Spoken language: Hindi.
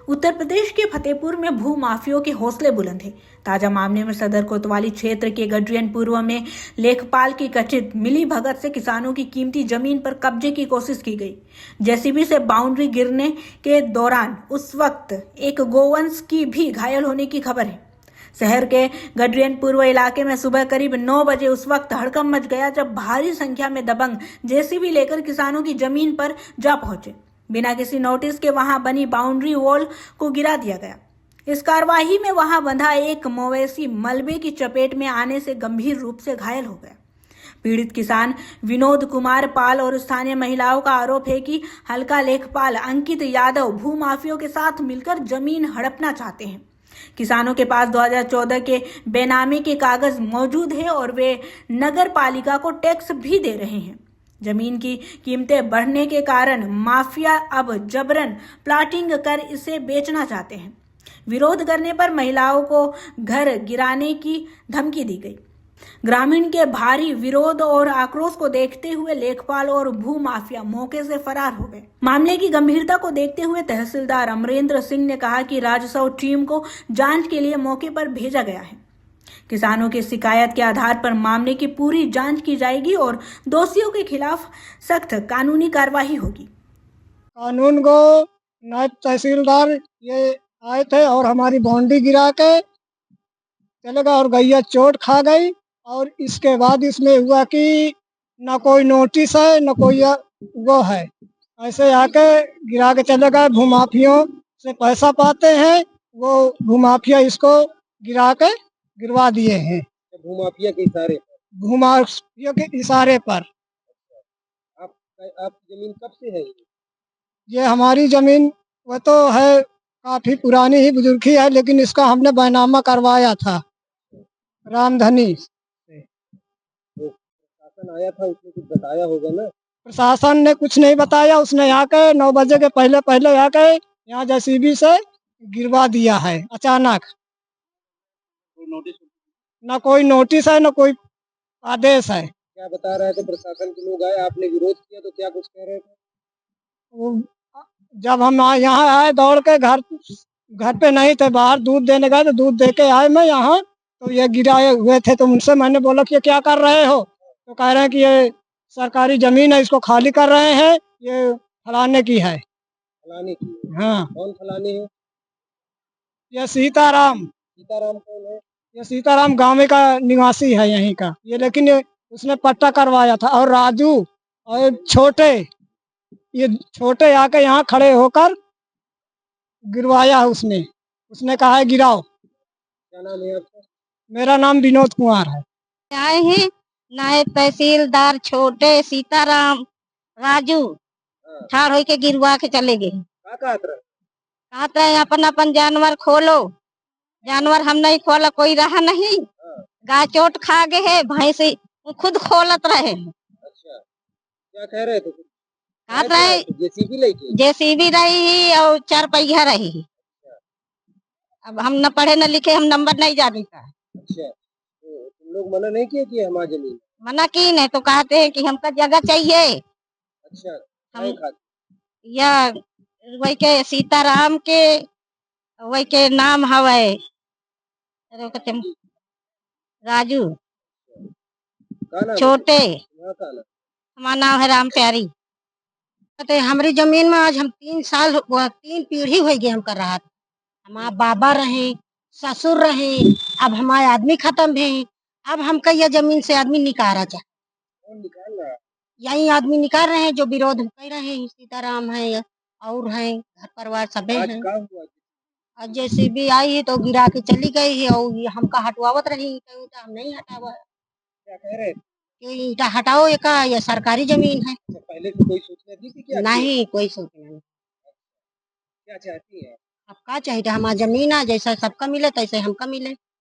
उत्तर प्रदेश के फतेहपुर में भू माफियों के हौसले बुलंद हैं। ताजा मामले में सदर कोतवाली क्षेत्र के गडरियन पूर्व में लेखपाल की कथित मिली भगत से किसानों की कीमती जमीन पर कब्जे की कोशिश की गई। जेसीबी से बाउंड्री गिरने के दौरान उस वक्त एक गोवंश की भी घायल होने की खबर है। शहर के गडरियन पूर्व इलाके में सुबह करीब 9 बजे उस वक्त हड़कंप मच गया जब भारी संख्या में दबंग जेसीबी लेकर किसानों की जमीन पर जा पहुंचे। बिना किसी नोटिस के वहां बनी बाउंड्री वॉल को गिरा दिया गया। इस कार्यवाही में वहां बंधा एक मवेशी मलबे की चपेट में आने से गंभीर रूप से घायल हो गया। पीड़ित किसान विनोद कुमार पाल और स्थानीय महिलाओं का आरोप है कि हल्का लेखपाल अंकित यादव भूमाफियों के साथ मिलकर जमीन हड़पना चाहते हैं। किसानों के पास 2014 के बेनामी के कागज मौजूद है और वे नगर पालिका को टैक्स भी दे रहे हैं। जमीन की कीमतें बढ़ने के कारण माफिया अब जबरन प्लाटिंग कर इसे बेचना चाहते हैं। विरोध करने पर महिलाओं को घर गिराने की धमकी दी गई। ग्रामीण के भारी विरोध और आक्रोश को देखते हुए लेखपाल और भू माफिया मौके से फरार हो गए। मामले की गंभीरता को देखते हुए तहसीलदार अमरेंद्र सिंह ने कहा कि राजस्व टीम को जांच के लिए मौके पर भेजा गया है। किसानों की शिकायत के आधार पर मामले की पूरी जांच की जाएगी और दोषियों के खिलाफ सख्त कानूनी कार्रवाई होगी। कानून को नायब तहसीलदार ये आए थे और हमारी बाउंड्री गिरा के चले गए और गैया चोट खा गई। और इसके बाद इसमें हुआ कि न कोई नोटिस है न कोई वो है, ऐसे आके गिरा के चले गए। भूमाफियों से पैसा पाते हैं, वो भूमाफिया इसको गिरा के गिरवा दिए हैं। भूमाफिया के इशारे पर। भूमाफिया के इशारे पर। आप आपकी जमीन कब से है? ये हमारी जमीन वो तो है काफी पुरानी ही बुजुर्ग है, लेकिन इसका हमने बैनामा करवाया था रामधनी से। तो प्रशासन आया था, उसने कुछ बताया होगा ना? प्रशासन ने कुछ नहीं बताया। उसने आके 9 बजे के पहले पहले आके यहाँ जेसीबी से गिरवा दिया है अचानक। न कोई नोटिस है न कोई आदेश है। क्या बता रहे थे? प्रशासन के लोग आए, आपने विरोध किया तो क्या कुछ कह रहे थे? वो जब हम यहाँ आए दौड़ के घर पे नहीं थे, बाहर दूध देने गए तो दूध दे के आए मैं यहाँ, तो ये गिराए हुए थे। तो उनसे मैंने बोला कि ये क्या कर रहे हो? तो कह रहे हैं कि ये सरकारी जमीन है, इसको खाली कर रहे हैं, ये फलाने की है। फलाने की? हाँ। कौन फलाने है? ये सीताराम। सीताराम कौन है? ये सीताराम गांव का निवासी है यहीं का ये, लेकिन उसने पट्टा करवाया था। और राजू और छोटे, ये छोटे आके यहाँ खड़े होकर गिरवाया है उसने कहा है गिराओ। क्या नाम है आपका? मेरा नाम विनोद कुमार है। आए हैं नायब तहसीलदार छोटे सीताराम राजू ठाड़ होके के गिरवा के चले गए। कहते हैं अपन अपन जानवर खोलो। जानवर हम नहीं खोला, कोई रहा नहीं। गाय चोट खा गए है, भैंस वो खुद खोलत रहे। अच्छा, क्या कह रहे थे? कहते हैं जेसीबी रही और 4 पहिया रही। अब हम न पढ़े न लिखे, हम नंबर नहीं जाने का। अच्छा, तो तुम लोग मना नहीं किए कि हमारी जमीन? मना की नहीं तो कहते हैं कि हमका जगह चाहिए। अच्छा, हम या वही के सीताराम के वही के नाम हवे राजू छोटे, हमारा नाम है राम प्यारी। कहते हमारी जमीन में आज हम 3 पीढ़ी हो गई हम कर रहा था। हमारा बाबा रहे, ससुर रहे, अब हमारे आदमी खत्म है। अब हमका यह जमीन से आदमी निकाला चाहे। कौन निकाल रहा है? यही आदमी निकाल रहे हैं जो विरोध कर रहे हैं। सीताराम है और हैं, घर परिवार सब हैं। आज जेसीबी आई है तो गिरा के चली गई है और ये हमका हटवावत रही। ईटा हम नहीं हटावा। क्या कह रहे? कि ईटा हटाओ, ये का ये सरकारी जमीन है। पहले से कोई सूचना दी थी क्या? नहीं, कोई सूचना नहीं। क्या चाहती है? अब क्या चाहिए? हमारा जमीन है, जैसा सबका मिले तैसे हमका मिले।